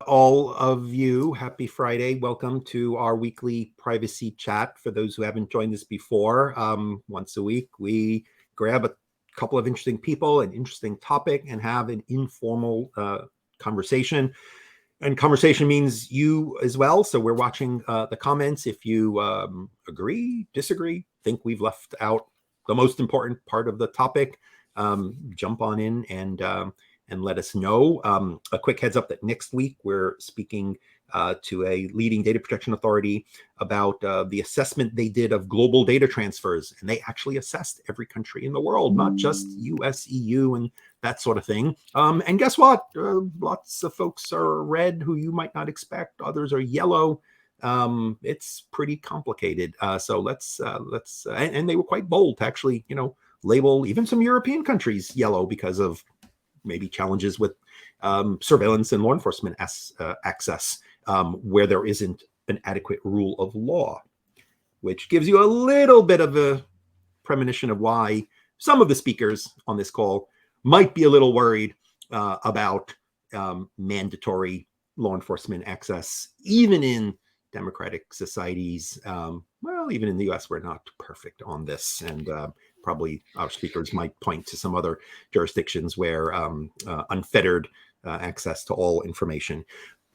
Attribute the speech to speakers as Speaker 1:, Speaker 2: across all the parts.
Speaker 1: all of you. Happy Friday. Welcome to our weekly privacy chat. For those who haven't joined us before, once a week, we grab a couple of interesting people, an interesting topic, and have an informal conversation. And conversation means you as well. So we're watching the comments. If you agree, disagree, think we've left out the most important part of the topic, jump on in and let us know. A quick heads up that next week we're speaking to a leading data protection authority about the assessment they did of global data transfers. And they actually assessed every country in the world, not just US, EU, and that sort of thing. And guess what? Lots of folks are red who you might not expect. Others are yellow. It's pretty complicated. So let's and they were quite bold to actually, label even some European countries yellow because of maybe challenges with surveillance and law enforcement access where there isn't an adequate rule of law, which gives you a little bit of a premonition of why some of the speakers on this call might be a little worried about mandatory law enforcement access, even in democratic societies. Well, even in the US, we're not perfect on this. And probably our speakers might point to some other jurisdictions where unfettered access to all information.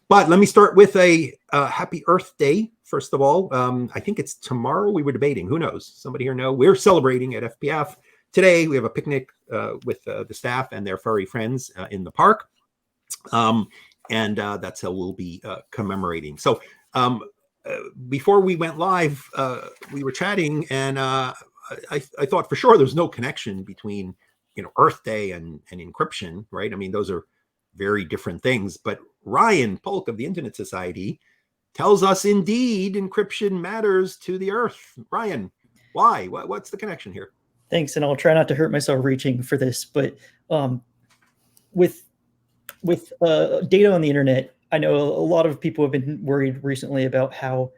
Speaker 1: But let me start with a happy Earth Day, first of all. I think it's tomorrow. We were debating. Who knows? Somebody here know? We're celebrating at FPF. Today, we have a picnic with the staff and their furry friends in the park. And that's how we'll be commemorating. So before we went live, we were chatting, and I thought for sure there's no connection between Earth Day and encryption, right? I mean, those are very different things. But Ryan Polk of the Internet Society tells us indeed encryption matters to the Earth. Ryan, why? What's the connection here?
Speaker 2: Thanks, and I'll try not to hurt myself reaching for this, but with data on the internet, I know a lot of people have been worried recently about how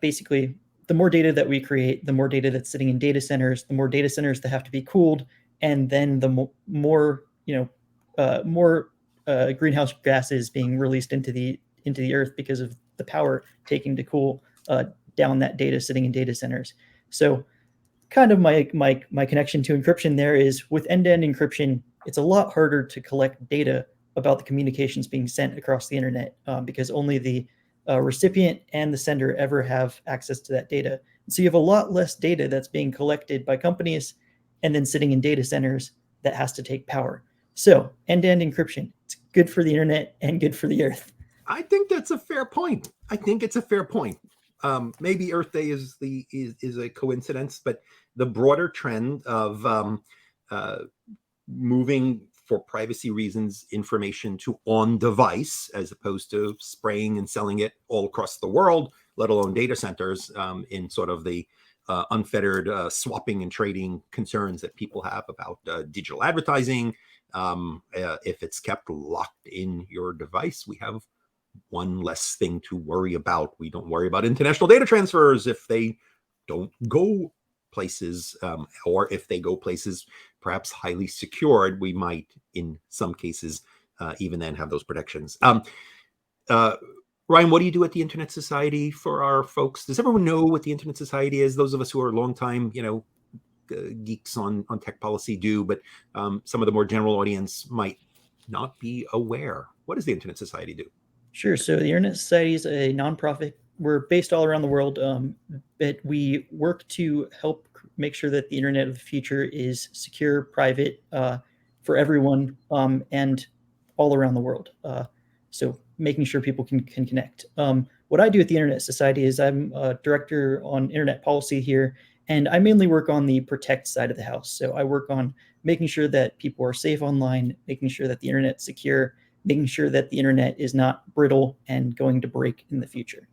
Speaker 2: basically the more data that we create, the more data that's sitting in data centers, the more data centers that have to be cooled, and then the more greenhouse gases being released into the earth because of the power taking to cool down that data sitting in data centers. So kind of my connection to encryption there is with end-to-end encryption, it's a lot harder to collect data about the communications being sent across the internet because only the recipient and the sender ever have access to that data. So you have a lot less data that's being collected by companies and then sitting in data centers that has to take power. So end-to-end encryption, it's good for the internet and good for the earth.
Speaker 1: I think that's a fair point. I think it's a fair point. Maybe Earth Day is a coincidence, but the broader trend of moving for privacy reasons information to on device as opposed to spraying and selling it all across the world, let alone data centers, in sort of the unfettered swapping and trading concerns that people have about digital advertising. If it's kept locked in your device, we have one less thing to worry about. We don't worry about international data transfers if they don't go places, or if they go places perhaps highly secured, we might in some cases even then have those protections. Ryan, what do you do at the Internet Society for our folks? Does everyone know what the Internet Society is? Those of us who are longtime geeks on tech policy do, but some of the more general audience might not be aware. What does the Internet Society do?
Speaker 2: Sure. So the Internet Society is a nonprofit. We're based all around the world, but we work to help make sure that the internet of the future is secure, private for everyone, and all around the world. So making sure people can connect. What I do at the Internet Society is I'm a director on internet policy here, and I mainly work on the protect side of the house. So I work on making sure that people are safe online, making sure that the internet's secure, making sure that the internet is not brittle and going to break in the future.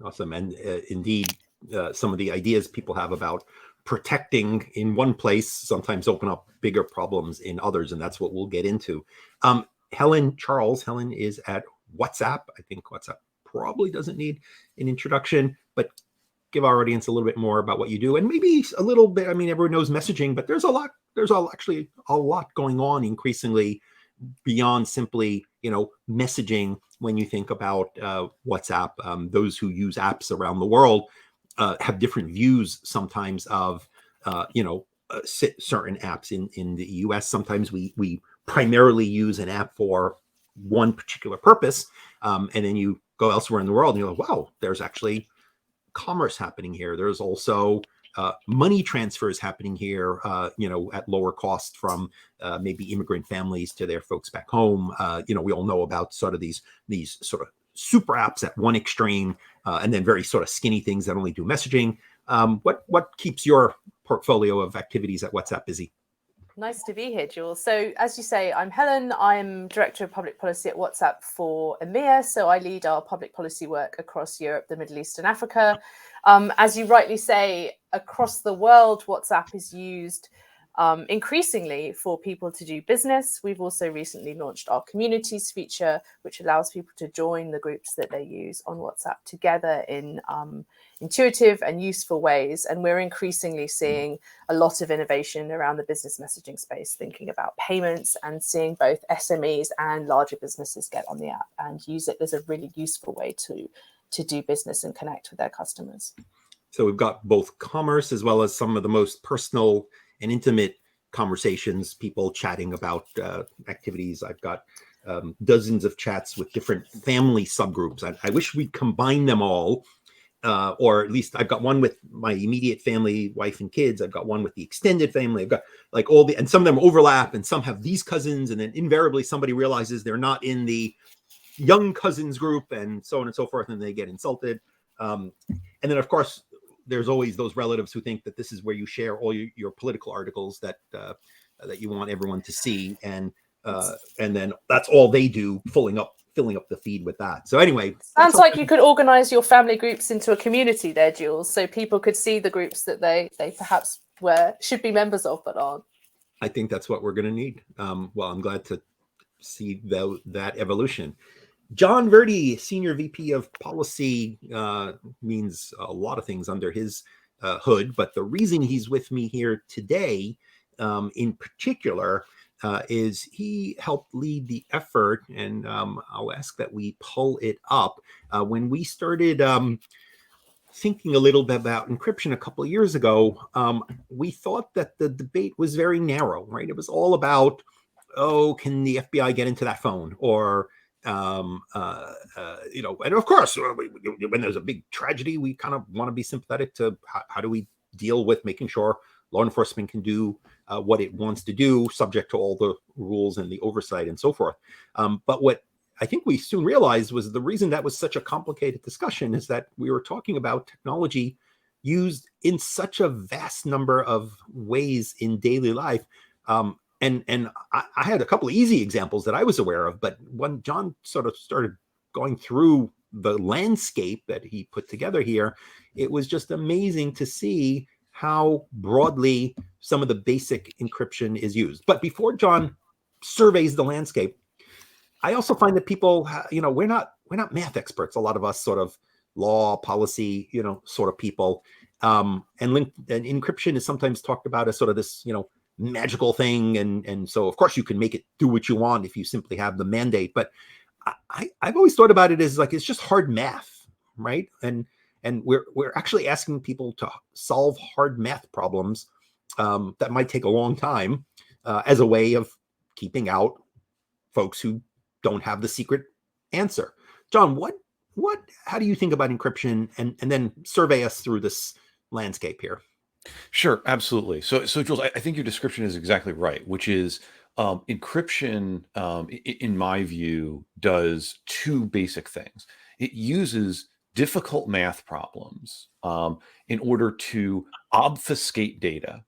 Speaker 1: Awesome. And indeed, some of the ideas people have about protecting in one place sometimes open up bigger problems in others, and that's what we'll get into. Helen is at WhatsApp. I think WhatsApp probably doesn't need an introduction, but give our audience a little bit more about what you do, and maybe a little bit. I mean, everyone knows messaging, but there's actually a lot going on increasingly beyond simply, messaging. When you think about WhatsApp, those who use apps around the world have different views sometimes of, certain apps in the US. Sometimes we primarily use an app for one particular purpose. And then you go elsewhere in the world and you're like, wow, there's actually commerce happening here. There's also money transfers happening here, at lower cost from maybe immigrant families to their folks back home. We all know about sort of these sort of super apps at one extreme, and then very sort of skinny things that only do messaging. What keeps your portfolio of activities at WhatsApp busy?
Speaker 3: Nice to be here, Jules. So as you say, I'm Helen. I'm Director of Public Policy at WhatsApp for EMEA. So I lead our public policy work across Europe, the Middle East and Africa. As you rightly say, across the world, WhatsApp is used increasingly for people to do business. We've also recently launched our communities feature, which allows people to join the groups that they use on WhatsApp together in intuitive and useful ways. And we're increasingly seeing a lot of innovation around the business messaging space, thinking about payments and seeing both SMEs and larger businesses get on the app and use it as a really useful way to do business and connect with their customers.
Speaker 1: So we've got both commerce as well as some of the most personal and intimate conversations, people chatting about activities. I've got dozens of chats with different family subgroups. I wish we'd combine them all, or at least I've got one with my immediate family, wife and kids. I've got one with the extended family. I've got like and some of them overlap, and some have these cousins, and then invariably somebody realizes they're not in the young cousins group, and so on and so forth, and they get insulted. And then, of course, there's always those relatives who think that this is where you share all your political articles that you want everyone to see, and then that's all they do, filling up the feed with that. So anyway,
Speaker 3: sounds like you could organize your family groups into a community there, Jules, so people could see the groups that they perhaps should be members of but aren't.
Speaker 1: I think that's what we're going to need. Well, I'm glad to see that evolution. John Verdi, Senior VP of Policy, means a lot of things under his hood, but the reason he's with me here today, in particular, is he helped lead the effort, and I'll ask that we pull it up. When we started thinking a little bit about encryption a couple of years ago, we thought that the debate was very narrow, right? It was all about, can the FBI get into that phone? Or and of course, when there's a big tragedy, we kind of want to be sympathetic to how do we deal with making sure law enforcement can do what it wants to do, subject to all the rules and the oversight and so forth. But what I think we soon realized was the reason that was such a complicated discussion is that we were talking about technology used in such a vast number of ways in daily life. And I had a couple of easy examples that I was aware of, but when John sort of started going through the landscape that he put together here, it was just amazing to see how broadly some of the basic encryption is used. But before John surveys the landscape, I also find that people, we're not math experts. A lot of us sort of law, policy, sort of people. And encryption is sometimes talked about as sort of this, magical thing, and so of course you can make it do what you want if you simply have the mandate. But I've always thought about it as like it's just hard math, right? And we're actually asking people to solve hard math problems that might take a long time as a way of keeping out folks who don't have the secret answer. John, how do you think about encryption, and then survey us through this landscape here?
Speaker 4: Sure, absolutely. So Jules, I think your description is exactly right, which is encryption, in my view, does two basic things. It uses difficult math problems in order to obfuscate data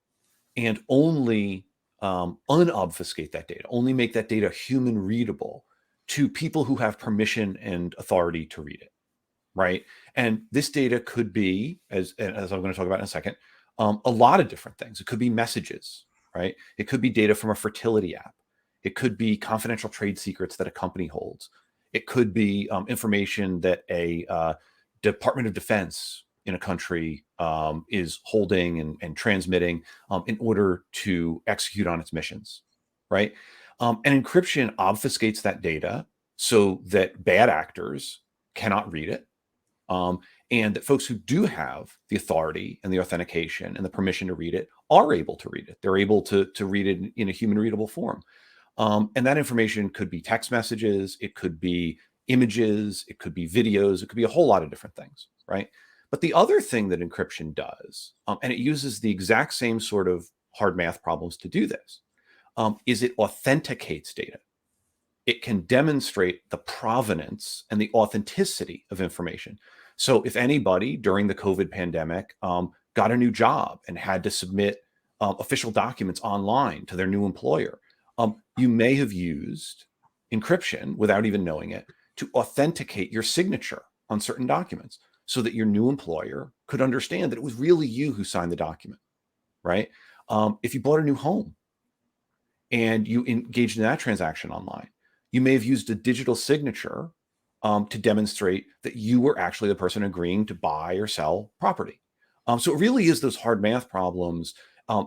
Speaker 4: and only unobfuscate that data, only make that data human readable to people who have permission and authority to read it, right? And this data could be, as I'm going to talk about in a second, a lot of different things. It could be messages, right? It could be data from a fertility app. It could be confidential trade secrets that a company holds. It could be information that a Department of Defense in a country is holding and transmitting in order to execute on its missions, right? And encryption obfuscates that data so that bad actors cannot read it. And that folks who do have the authority and the authentication and the permission to read it are able to read it. They're able to read it in a human readable form. And that information could be text messages, it could be images, it could be videos, it could be a whole lot of different things, right? But the other thing that encryption does, and it uses the exact same sort of hard math problems to do this, is it authenticates data. It can demonstrate the provenance and the authenticity of information. So if anybody during the COVID pandemic got a new job and had to submit official documents online to their new employer, you may have used encryption without even knowing it to authenticate your signature on certain documents so that your new employer could understand that it was really you who signed the document, right? If you bought a new home and you engaged in that transaction online, you may have used a digital signature to demonstrate that you were actually the person agreeing to buy or sell property. So it really is those hard math problems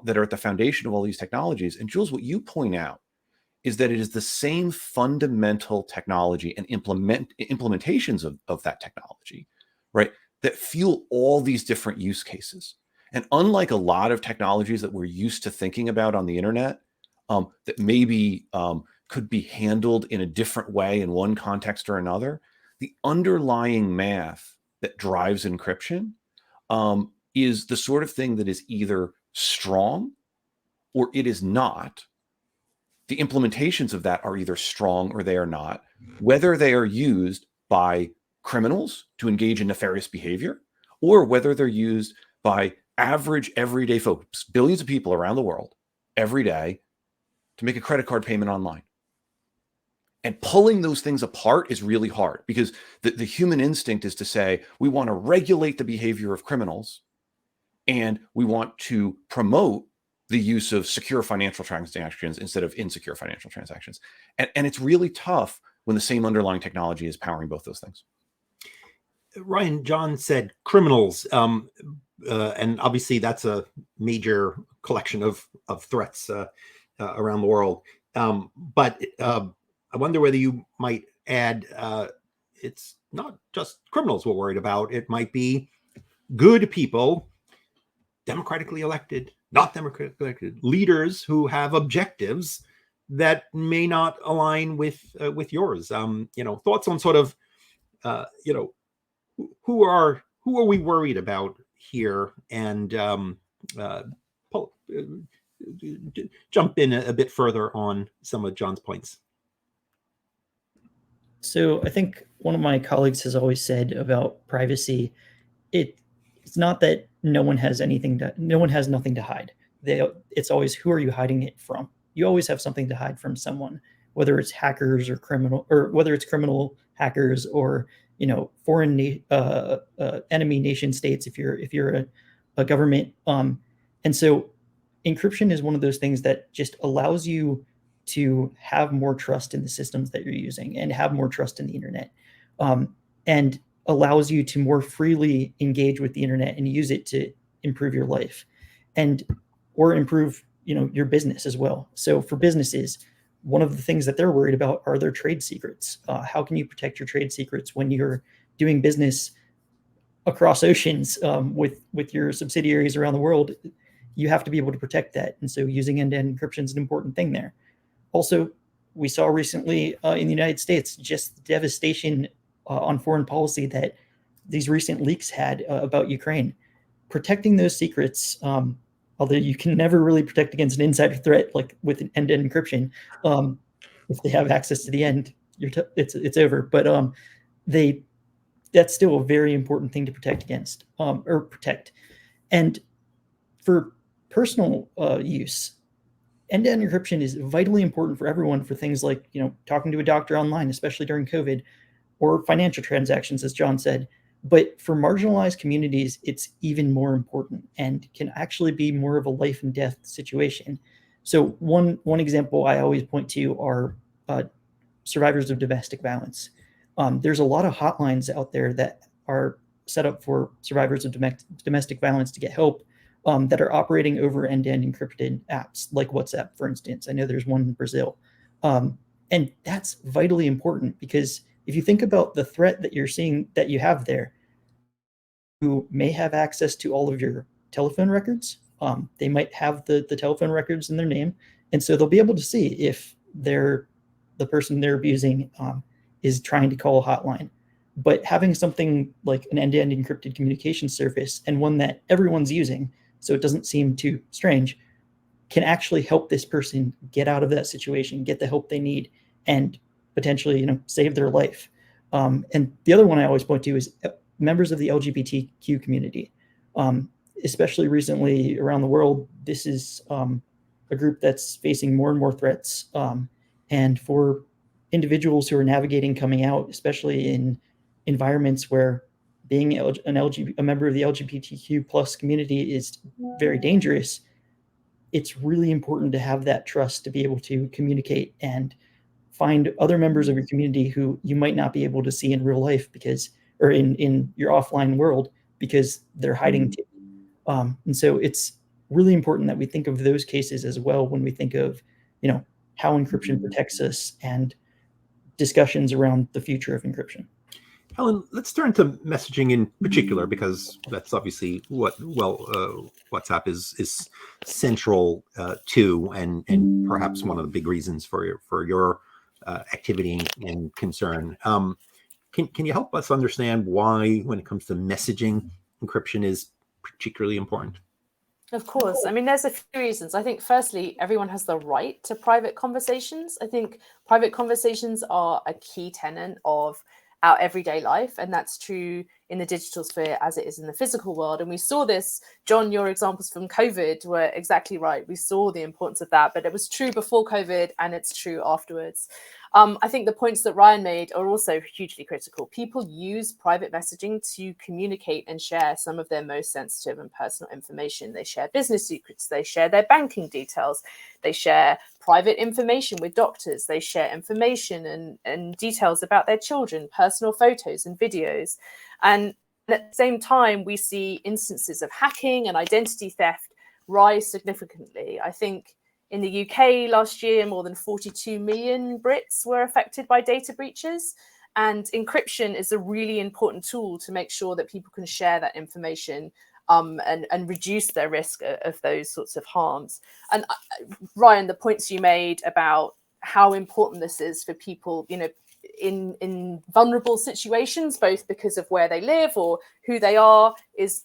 Speaker 4: that are at the foundation of all these technologies. And Jules, what you point out is that it is the same fundamental technology and implementations of that technology, right, that fuel all these different use cases. And unlike a lot of technologies that we're used to thinking about on the internet, that maybe could be handled in a different way in one context or another, the underlying math that drives encryption is the sort of thing that is either strong or it is not. The implementations of that are either strong or they are not. Whether they are used by criminals to engage in nefarious behavior or whether they're used by average everyday folks, billions of people around the world every day to make a credit card payment online. And pulling those things apart is really hard because the human instinct is to say, we want to regulate the behavior of criminals and we want to promote the use of secure financial transactions instead of insecure financial transactions. And it's really tough when the same underlying technology is powering both those things.
Speaker 1: Ryan, John said criminals, and obviously that's a major collection of threats around the world. But I wonder whether you might add, it's not just criminals we're worried about. It might be good people, democratically elected, not democratically elected, leaders who have objectives that may not align with yours. Thoughts on sort of, who are we worried about here, and jump in a bit further on some of John's points.
Speaker 2: So I think one of my colleagues has always said about privacy, it's not that no one has nothing to hide. It's always, who are you hiding it from? You always have something to hide from someone, whether it's hackers or whether it's criminal hackers or foreign enemy nation states if you're a government. And so encryption is one of those things that just allows you to have more trust in the systems that you're using and have more trust in the internet, and allows you to more freely engage with the internet and use it to improve your life or improve your business as well. So for businesses, one of the things that they're worried about are their trade secrets. How can you protect your trade secrets when you're doing business across oceans with your subsidiaries around the world? You have to be able to protect that. And so using end-to-end encryption is an important thing there. Also, we saw recently in the United States just the devastation on foreign policy that these recent leaks had about Ukraine. Protecting those secrets, although you can never really protect against an insider threat like with an end-to-end encryption, if they have access to the end, it's over. But that's still a very important thing to protect against or protect. And for personal use, end-to-end encryption is vitally important for everyone for things like, talking to a doctor online, especially during COVID, or financial transactions, as John said. But for marginalized communities, it's even more important and can actually be more of a life and death situation. So one example I always point to are survivors of domestic violence. There's a lot of hotlines out there that are set up for survivors of domestic violence to get help, that are operating over end-to-end encrypted apps like WhatsApp, for instance. I know there's one in Brazil. And that's vitally important, because if you think about the threat that you're seeing that you have there, who may have access to all of your telephone records. They might have the telephone records in their name, and so they'll be able to see if the person they're abusing is trying to call a hotline. But having something like an end-to-end encrypted communication service, and one that everyone's using, so it doesn't seem too strange, can actually help this person get out of that situation, get the help they need, and potentially, save their life. And the other one I always point to is members of the LGBTQ community. Especially recently around the world, this is a group that's facing more and more threats. And for individuals who are navigating coming out, especially in environments where being a member of the LGBTQ plus community is very dangerous, it's really important to have that trust to be able to communicate and find other members of your community who you might not be able to see in real life, or in your offline world, because they're hiding too. And so it's really important that we think of those cases as well when we think of, how encryption protects us and discussions around the future of encryption.
Speaker 1: Helen, let's turn to messaging in particular, because that's obviously what WhatsApp is central to, and perhaps one of the big reasons for your activity and concern. Can you help us understand why, when it comes to messaging, encryption is particularly important?
Speaker 3: Of course. I mean, there's a few reasons. I think, firstly, everyone has the right to private conversations. I think private conversations are a key tenet of our everyday life, and that's true in the digital sphere as it is in the physical world. And we saw this, John, your examples from COVID were exactly right. We saw the importance of that, but it was true before COVID and it's true afterwards. I think the points that Ryan made are also hugely critical. People use private messaging to communicate and share some of their most sensitive and personal information. They share business secrets, they share their banking details, they share private information with doctors, they share information and details about their children, personal photos and videos. And at the same time, we see instances of hacking and identity theft rise significantly. I think in the UK last year, more than 42 million Brits were affected by data breaches. And encryption is a really important tool to make sure that people can share that information and reduce their risk of those sorts of harms. And Ryan, the points you made about how important this is for people, in vulnerable situations, both because of where they live or who they are, is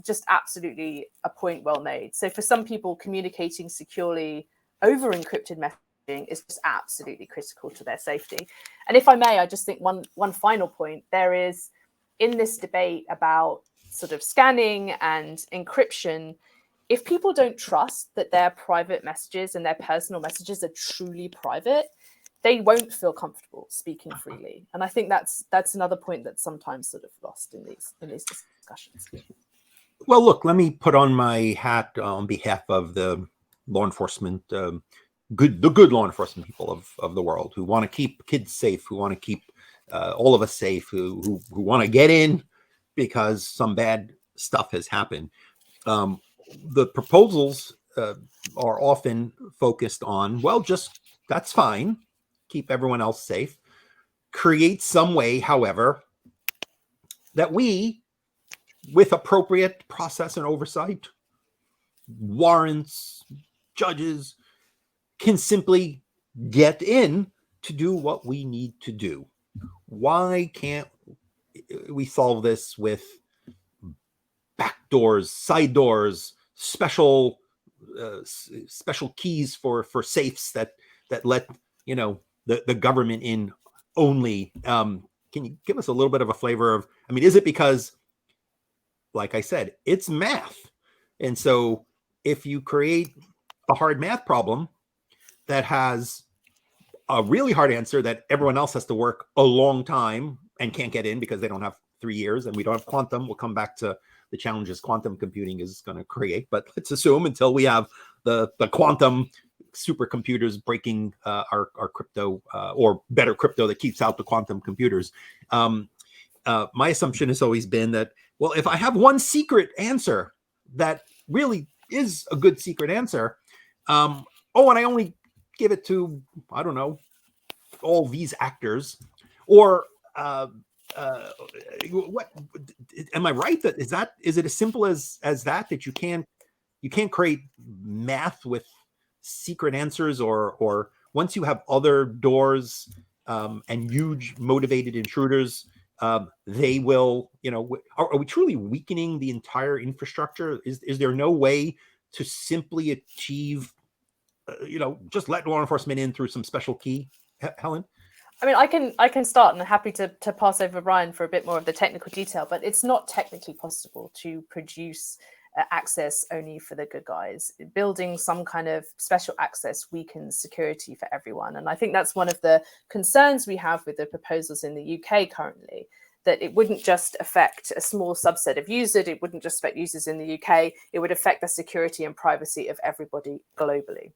Speaker 3: just absolutely a point well made. So for some people, communicating securely over encrypted messaging is just absolutely critical to their safety. And if I may, I just think one final point. There is, in this debate about sort of scanning and encryption, if people don't trust that their private messages and their personal messages are truly private, they won't feel comfortable speaking freely. And I think that's another point that's sometimes sort of lost in these discussions.
Speaker 1: Well, look, let me put on my hat on behalf of the law enforcement, good law enforcement people of the world, who want to keep kids safe, who want to keep all of us safe, who want to get in because some bad stuff has happened. The proposals are often focused on, well, just that's fine, keep everyone else safe. Create some way, however, that we, with appropriate process and oversight, warrants, judges, can simply get in to do what we need to do. Why can't we solve this with back doors, side doors, special keys for safes that let the government in only? Can you give us a little bit of a flavor of, is it because, like I said, it's math, and so if you create a hard math problem that has a really hard answer that everyone else has to work a long time and can't get in because they don't have 3 years, and we don't have quantum, we'll come back to the challenges quantum computing is going to create, but let's assume until we have the quantum supercomputers breaking our crypto, or better crypto that keeps out the quantum computers. My assumption has always been that, well, if I have one secret answer that really is a good secret answer, and I only give it to, I don't know, all these actors, or what am I right? Is it as simple as that you can't create math with secret answers, or once you have other doors and huge motivated intruders, they will, are we truly weakening the entire infrastructure? Is there no way to simply achieve, just let law enforcement in through some special key, Helen?
Speaker 3: I mean, I can start, and I'm happy to pass over Ryan for a bit more of the technical detail, but it's not technically possible to produce access only for the good guys. Building some kind of special access weakens security for everyone. And I think that's one of the concerns we have with the proposals in the UK currently, that it wouldn't just affect a small subset of users, it wouldn't just affect users in the UK, it would affect the security and privacy of everybody globally.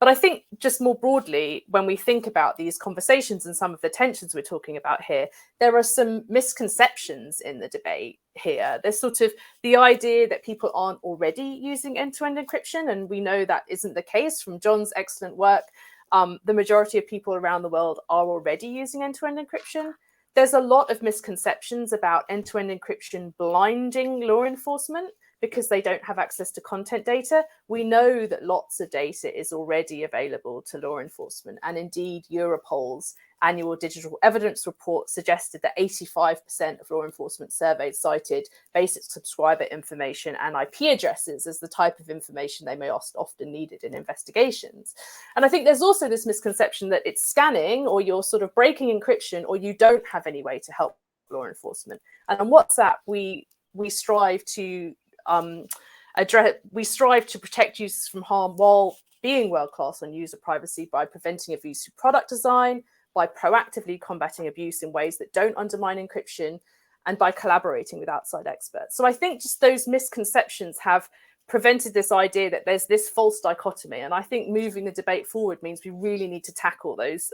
Speaker 3: But I think just more broadly, when we think about these conversations and some of the tensions we're talking about here, there are some misconceptions in the debate here. There's sort of the idea that people aren't already using end-to-end encryption, and we know that isn't the case from John's excellent work. The majority of people around the world are already using end-to-end encryption. There's a lot of misconceptions about end-to-end encryption blinding law enforcement because they don't have access to content data. We know that lots of data is already available to law enforcement. And indeed, Europol's annual digital evidence report suggested that 85% of law enforcement surveys cited basic subscriber information and IP addresses as the type of information they may often needed in investigations. And I think there's also this misconception that it's scanning, or you're sort of breaking encryption, or you don't have any way to help law enforcement. And on WhatsApp, we strive to protect users from harm while being world-class on user privacy by preventing abuse through product design, by proactively combating abuse in ways that don't undermine encryption, and by collaborating with outside experts. So I think just those misconceptions have prevented this idea that there's this false dichotomy. And I think moving the debate forward means we really need to tackle those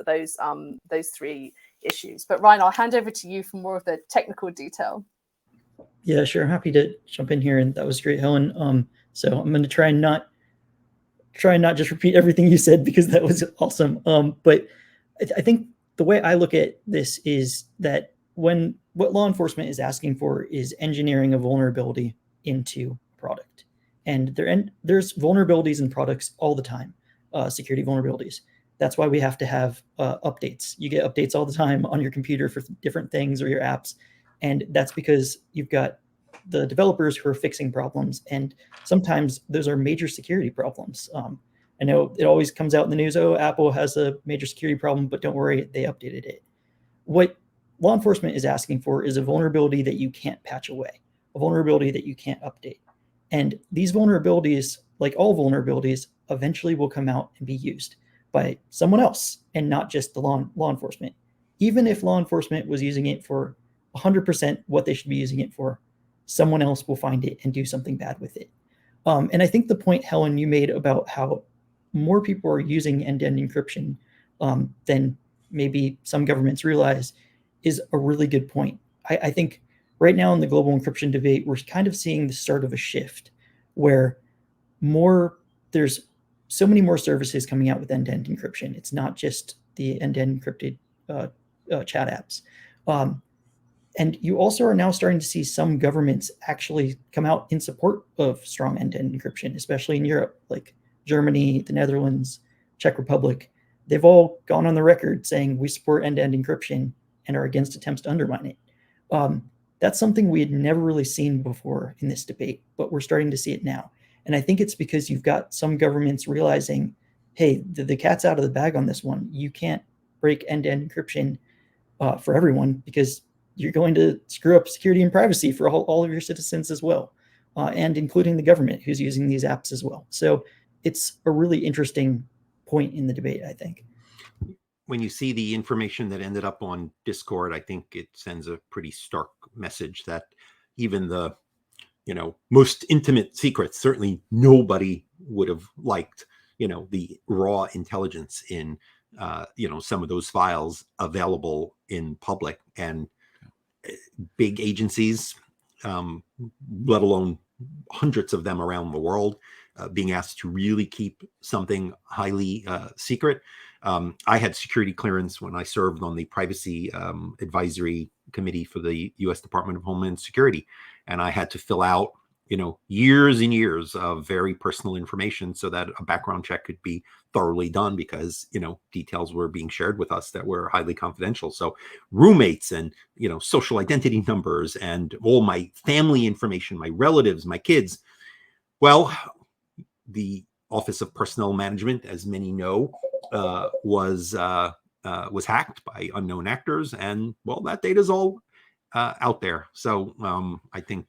Speaker 3: three issues. But Ryan, I'll hand over to you for more of the technical detail.
Speaker 2: Yeah, sure. I'm happy to jump in here, and that was great, Helen. So I'm going to try and not just repeat everything you said, because that was awesome. But I think the way I look at this is that what law enforcement is asking for is engineering a vulnerability into a product, and there's vulnerabilities in products all the time, security vulnerabilities. That's why we have to have updates. You get updates all the time on your computer for different things or your apps. And that's because you've got the developers who are fixing problems. And sometimes those are major security problems. I know it always comes out in the news, oh, Apple has a major security problem, but don't worry, they updated it. What law enforcement is asking for is a vulnerability that you can't patch away, a vulnerability that you can't update. And these vulnerabilities, like all vulnerabilities, eventually will come out and be used by someone else and not just the law enforcement. Even if law enforcement was using it for 100% what they should be using it for, someone else will find it and do something bad with it. And I think the point, Helen, you made about how more people are using end-to-end encryption than maybe some governments realize is a really good point. I think right now in the global encryption debate, we're kind of seeing the start of a shift where there's so many more services coming out with end-to-end encryption. It's not just the end-to-end encrypted chat apps. And you also are now starting to see some governments actually come out in support of strong end-to-end encryption, especially in Europe, like Germany, the Netherlands, Czech Republic. They've all gone on the record saying we support end-to-end encryption and are against attempts to undermine it. That's something we had never really seen before in this debate, but we're starting to see it now. And I think it's because you've got some governments realizing, hey, the cat's out of the bag on this one. You can't break end-to-end encryption for everyone, because you're going to screw up security and privacy for all of your citizens as well, and including the government who's using these apps as well. So it's a really interesting point in the debate, I think.
Speaker 1: When you see the information that ended up on Discord, I think it sends a pretty stark message that even the most intimate secrets, certainly nobody would have liked, the raw intelligence in, some of those files available in public. And big agencies, let alone hundreds of them around the world, being asked to really keep something highly secret. I had security clearance when I served on the privacy advisory committee for the U.S. Department of Homeland Security, and I had to fill out, years and years of very personal information so that a background check could be thoroughly done, because details were being shared with us that were highly confidential. So roommates and social identity numbers and all my family information, my relatives, my kids. Well, the Office of Personnel Management, as many know, was hacked by unknown actors, and well, that data is all out there. So I think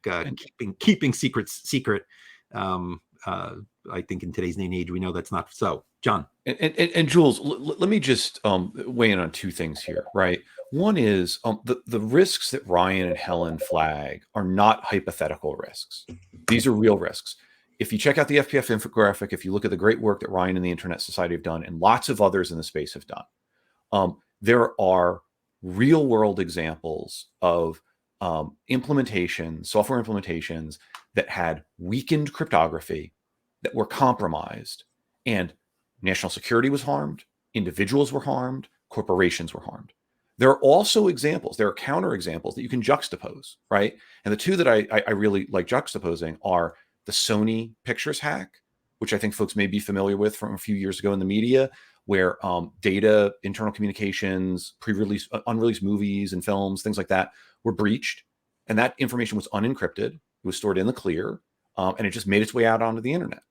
Speaker 1: keeping secrets secret. I think in today's day and age, we know that's not so. John
Speaker 4: and Jules, let me just weigh in on two things here. Right, one is the risks that Ryan and Helen flag are not hypothetical risks; these are real risks. If you check out the FPF infographic, if you look at the great work that Ryan and the Internet Society have done, and lots of others in the space have done, there are real world examples of software implementations that had weakened cryptography, that were compromised, and national security was harmed, individuals were harmed, corporations were harmed. There are also examples, there are counterexamples that you can juxtapose, right? And the two that I really like juxtaposing are the Sony Pictures hack, which I think folks may be familiar with from a few years ago in the media, where data, internal communications, pre-release, unreleased movies and films, things like that were breached. And that information was unencrypted. It was stored in the clear, and it just made its way out onto the internet.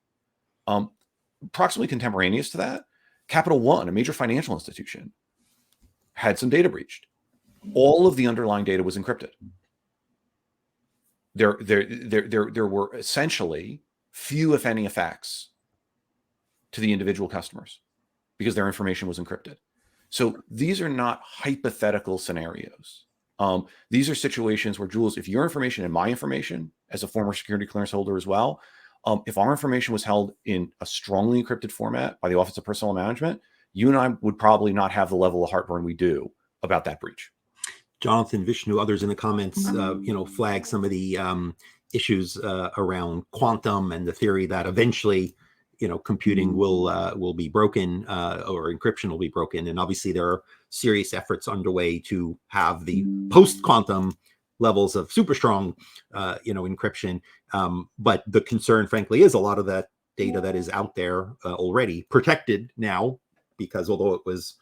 Speaker 4: Approximately contemporaneous to that, Capital One, a major financial institution, had some data breached. All of the underlying data was encrypted. There were essentially few, if any, effects to the individual customers because their information was encrypted. So these are not hypothetical scenarios. These are situations where, Jules, if your information and my information, as a former security clearance holder as well, if our information was held in a strongly encrypted format by the Office of Personnel Management, you and I would probably not have the level of heartburn we do about that breach.
Speaker 1: Jonathan, Vishnu, others in the comments, flag some of the issues around quantum and the theory that eventually, computing will be broken or encryption will be broken. And obviously there are serious efforts underway to have the post-quantum levels of super strong, encryption. But the concern, frankly, is a lot of that data that is out there already protected now, because although it was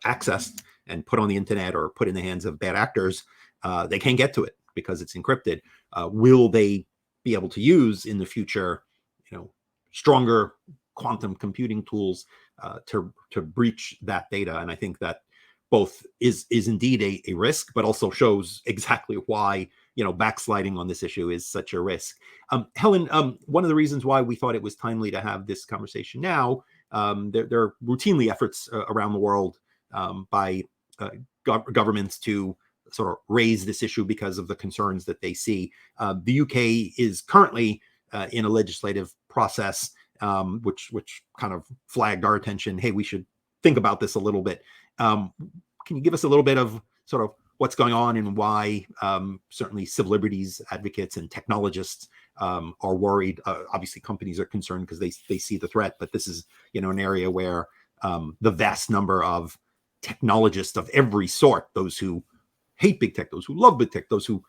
Speaker 1: accessed and put on the internet or put in the hands of bad actors, they can't get to it because it's encrypted. Will they be able to use in the future, stronger quantum computing tools to breach that data? And I think that both is indeed a risk, but also shows exactly why backsliding on this issue is such a risk. Helen, one of the reasons why we thought it was timely to have this conversation now, there are routinely efforts around the world by governments to sort of raise this issue because of the concerns that they see. The UK is currently in a legislative process, which kind of flagged our attention. Hey, we should think about this a little bit. Can you give us a little bit of sort of what's going on and why certainly civil liberties advocates and technologists are worried? Obviously, companies are concerned because they see the threat, but this is an area where the vast number of technologists of every sort, those who hate big tech, those who love big tech, those who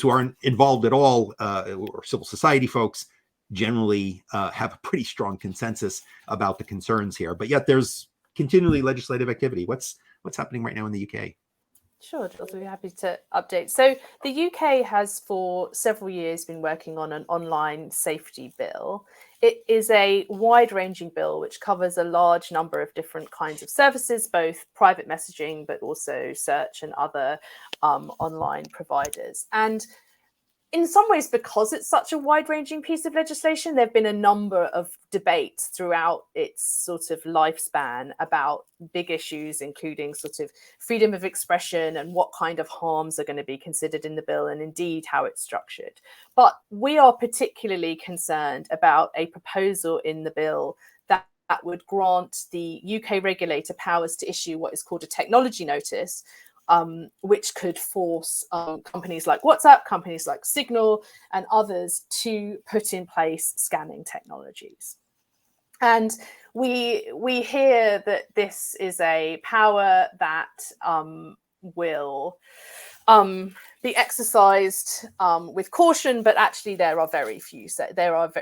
Speaker 1: aren't involved at all, or civil society folks, generally have a pretty strong consensus about the concerns here. But yet there's continually legislative activity. What's happening right now in the UK?
Speaker 3: Sure, Jules, we'll be happy to update. So the UK has for several years been working on an online safety bill. It is a wide-ranging bill which covers a large number of different kinds of services, both private messaging, but also search and other online providers. And in some ways, because it's such a wide-ranging piece of legislation, there have been a number of debates throughout its sort of lifespan about big issues, including sort of freedom of expression and what kind of harms are going to be considered in the bill, and indeed how it's structured. But we are particularly concerned about a proposal in the bill that would grant the UK regulator powers to issue what is called a technology notice, which could force companies like WhatsApp, companies like Signal, and others to put in place scanning technologies. And we hear that this is a power that will be exercised with caution, but actually there are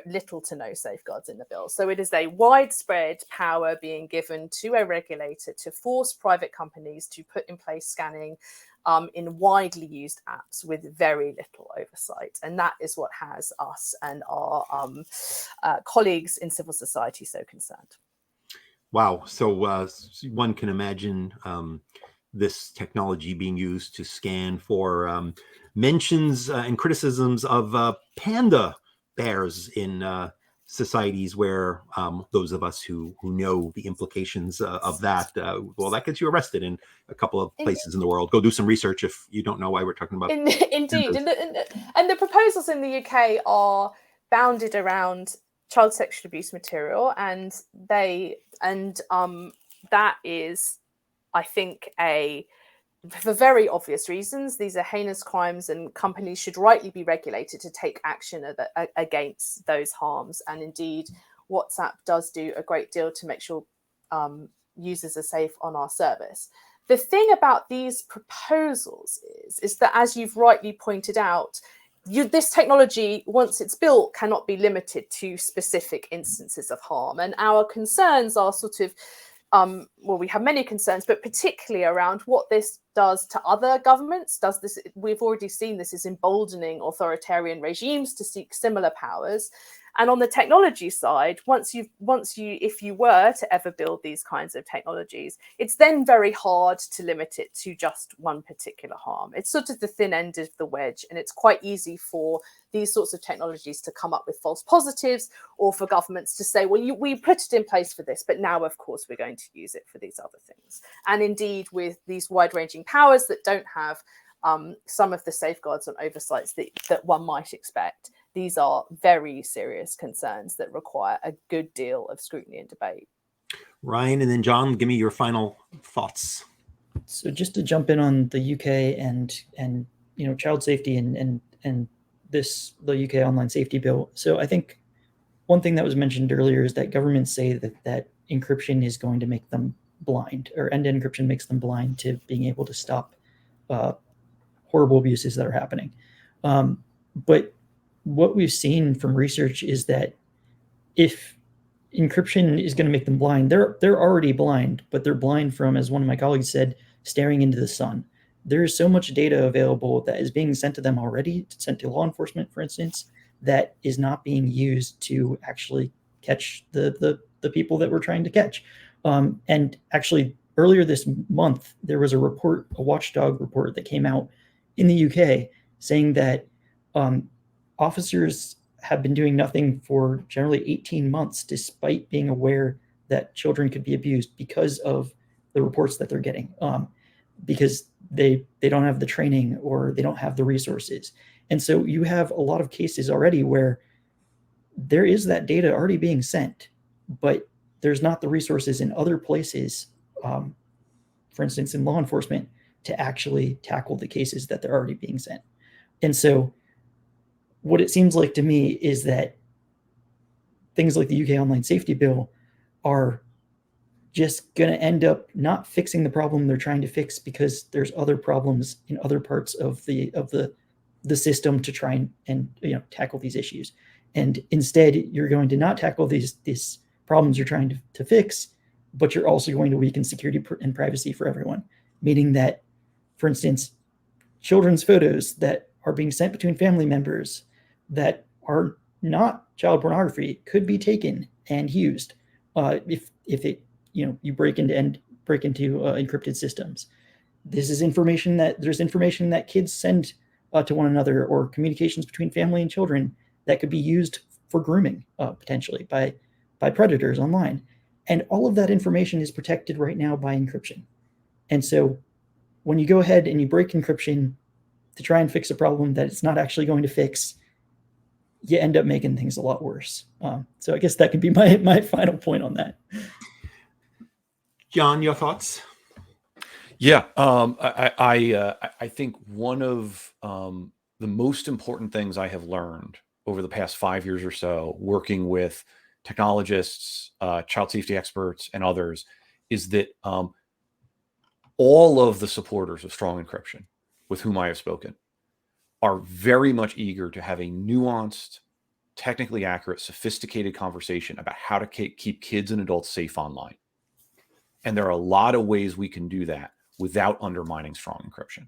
Speaker 3: little to no safeguards in the bill. So it is a widespread power being given to a regulator to force private companies to put in place scanning in widely used apps with very little oversight. And that is what has us and our colleagues in civil society so concerned.
Speaker 1: Wow. So one can imagine this technology being used to scan for mentions and criticisms of panda bears in societies where those of us who know the implications of that, well, that gets you arrested in a couple of places in the world. Go do some research if you don't know why we're talking about.
Speaker 3: Indeed. And the proposals in the UK are bounded around child sexual abuse material, and that is, I think, for very obvious reasons. These are heinous crimes, and companies should rightly be regulated to take action against those harms. And indeed, WhatsApp does do a great deal to make sure users are safe on our service. The thing about these proposals is that, as you've rightly pointed out, this technology, once it's built, cannot be limited to specific instances of harm. And our concerns are sort of, well, we have many concerns, but particularly around what this does to other governments. We've already seen this is emboldening authoritarian regimes to seek similar powers. And on the technology side, if you were to ever build these kinds of technologies, it's then very hard to limit it to just one particular harm. It's sort of the thin end of the wedge, and it's quite easy for these sorts of technologies to come up with false positives, or for governments to say, well, we put it in place for this, but now, of course, we're going to use it for these other things. And indeed, with these wide-ranging powers that don't have some of the safeguards and oversights that one might expect, these are very serious concerns that require a good deal of scrutiny and debate.
Speaker 1: Ryan, and then John, give me your final thoughts.
Speaker 2: So just to jump in on the UK and child safety and the UK online safety bill. So I think one thing that was mentioned earlier is that governments say that encryption is going to make them blind, or end-to-end encryption makes them blind to being able to stop horrible abuses that are happening. But what we've seen from research is that if encryption is going to make them blind, they're already blind, but they're blind from, as one of my colleagues said, staring into the sun. There is so much data available that is being sent to them already, sent to law enforcement, for instance, that is not being used to actually catch the people that we're trying to catch. And actually, earlier this month, there was a watchdog report that came out in the UK saying that officers have been doing nothing for generally 18 months, despite being aware that children could be abused, because of the reports that they're getting, because they don't have the training or they don't have the resources. And so you have a lot of cases already where there is that data already being sent, but there's not the resources in other places, for instance, in law enforcement, to actually tackle the cases that they're already being sent. And so what it seems like to me is that things like the UK Online Safety Bill are just going to end up not fixing the problem they're trying to fix, because there's other problems in other parts of the system to try and tackle these issues. And instead, you're going to not tackle these problems you're trying to fix, but you're also going to weaken security and privacy for everyone. Meaning that, for instance, children's photos that are being sent between family members that are not child pornography could be taken and used if you break into encrypted systems. There's information that kids send to one another, or communications between family and children that could be used for grooming potentially by predators online. And all of that information is protected right now by encryption. And so when you go ahead and you break encryption to try and fix a problem that it's not actually going to fix, you end up making things a lot worse. So I guess that could be my final point on that.
Speaker 1: John, your thoughts?
Speaker 4: Yeah, I think one of the most important things I have learned over the past 5 years or so, working with technologists, child safety experts, and others, is that all of the supporters of strong encryption with whom I have spoken are very much eager to have a nuanced, technically accurate, sophisticated conversation about how to keep kids and adults safe online. And there are a lot of ways we can do that without undermining strong encryption.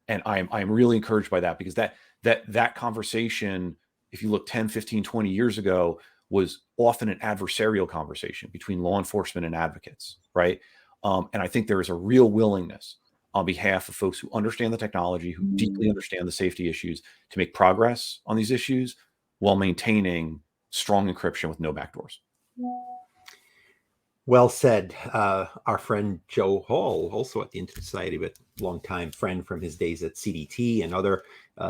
Speaker 4: And I am really encouraged by that, because that conversation, if you look 10, 15, 20 years ago, was often an adversarial conversation between law enforcement and advocates, right? And I think there is a real willingness on behalf of folks who understand the technology, who deeply understand the safety issues, to make progress on these issues while maintaining strong encryption with no backdoors.
Speaker 1: Well said. Our friend Joe Hall, also at the Internet Society, but longtime friend from his days at CDT and other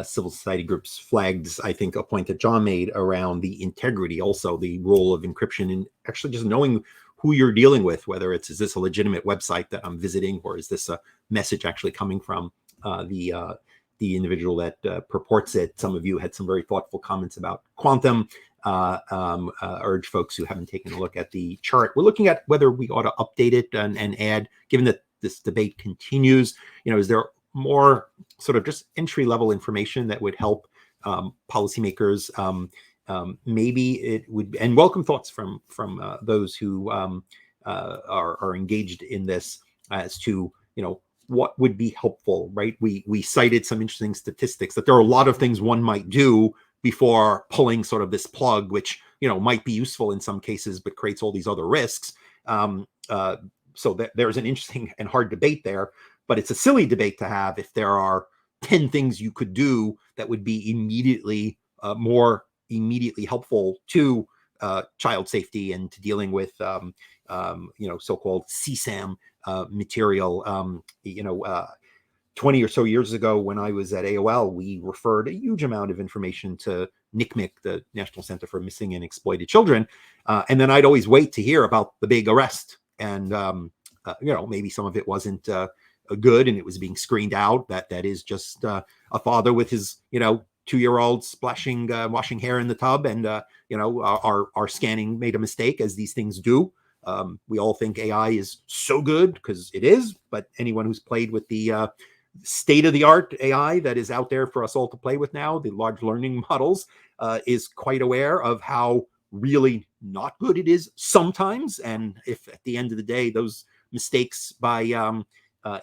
Speaker 1: civil society groups, flagged, I think, a point that John made around the integrity, also the role of encryption, and actually just knowing who you're dealing with, whether is this a legitimate website that I'm visiting, or is this a message actually coming from the individual that purports it. Some of you had some very thoughtful comments about quantum. Urge folks who haven't taken a look at the chart. We're looking at whether we ought to update it and add, given that this debate continues, is there more sort of just entry level information that would help policymakers? Maybe it would, and welcome thoughts from those who are engaged in this as to, what would be helpful, right? We cited some interesting statistics that there are a lot of things one might do before pulling sort of this plug, which, might be useful in some cases, but creates all these other risks. So there's an interesting and hard debate there, but it's a silly debate to have if there are 10 things you could do that would be immediately more immediately helpful to child safety and to dealing with, so-called CSAM material. 20 or so years ago, when I was at AOL, we referred a huge amount of information to NCMEC, the National Center for Missing and Exploited Children. And then I'd always wait to hear about the big arrest. And, maybe some of it wasn't good and it was being screened out. That is just a father with his, 2-year-old splashing, washing hair in the tub. And, our scanning made a mistake, as these things do. We all think AI is so good, because it is. But anyone who's played with the state-of-the-art AI that is out there for us all to play with now, the large learning models, is quite aware of how really not good it is sometimes. And if at the end of the day, those mistakes by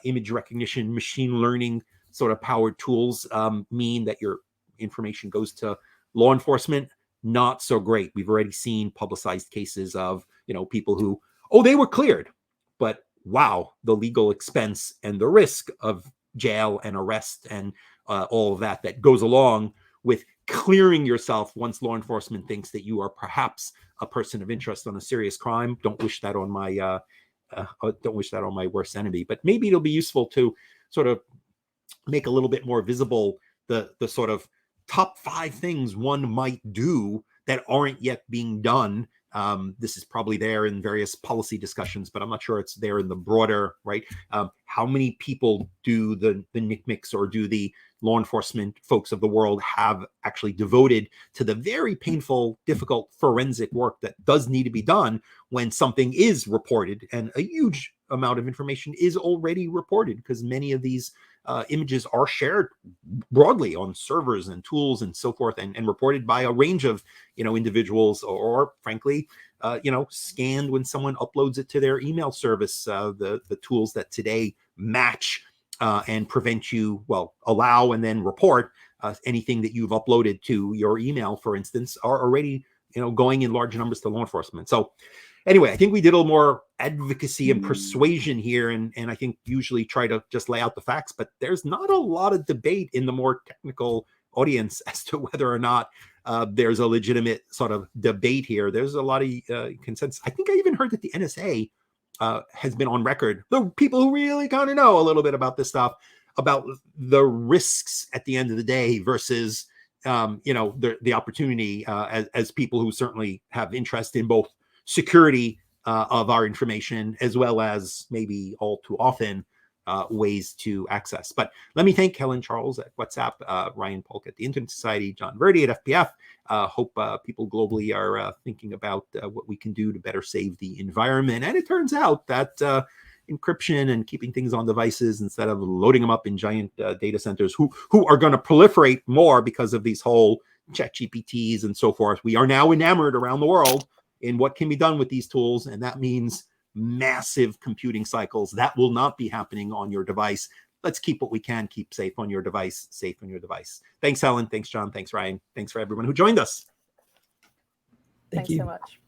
Speaker 1: image recognition, machine learning sort of powered tools mean that your information goes to law enforcement, not so great. We've already seen publicized cases of, people who, they were cleared, but wow, the legal expense and the risk of jail and arrest and all of that goes along with clearing yourself once law enforcement thinks that you are perhaps a person of interest on a serious crime. Don't wish that on my worst enemy. But maybe it'll be useful to sort of make a little bit more visible the sort of top 5 things one might do that aren't yet being done. This is probably there in various policy discussions, but I'm not sure it's there in the broader, right? How many people do the NCMECs or do the law enforcement folks of the world have actually devoted to the very painful, difficult forensic work that does need to be done when something is reported? And a huge amount of information is already reported, because many of these images are shared broadly on servers and tools and so forth, and reported by a range of, individuals, or frankly, scanned when someone uploads it to their email service. The tools that today match and prevent you, allow and then report anything that you've uploaded to your email, for instance, are already, going in large numbers to law enforcement. So anyway, I think we did a little more advocacy and persuasion here, and I think usually try to just lay out the facts, but there's not a lot of debate in the more technical audience as to whether or not there's a legitimate sort of debate here. There's a lot of consensus. I think I even heard that the NSA has been on record, the people who really kind of know a little bit about this stuff, about the risks at the end of the day versus the opportunity, as people who certainly have interest in both security of our information, as well as maybe all too often ways to access. But let me thank Helen Charles at WhatsApp, Ryan Polk at the Internet Society, John Verdi at FPF. Hope people globally are thinking about what we can do to better save the environment. And it turns out that encryption and keeping things on devices instead of loading them up in giant data centers who are going to proliferate more because of these whole ChatGPTs and so forth. We are now enamored around the world in what can be done with these tools, and that means massive computing cycles. That will not be happening on your device. Let's keep what we can keep safe on your device, safe on your device. Thanks, Helen. Thanks, John. Thanks, Ryan. Thanks for everyone who joined us.
Speaker 2: Thank
Speaker 3: Thanks
Speaker 2: you
Speaker 3: so much.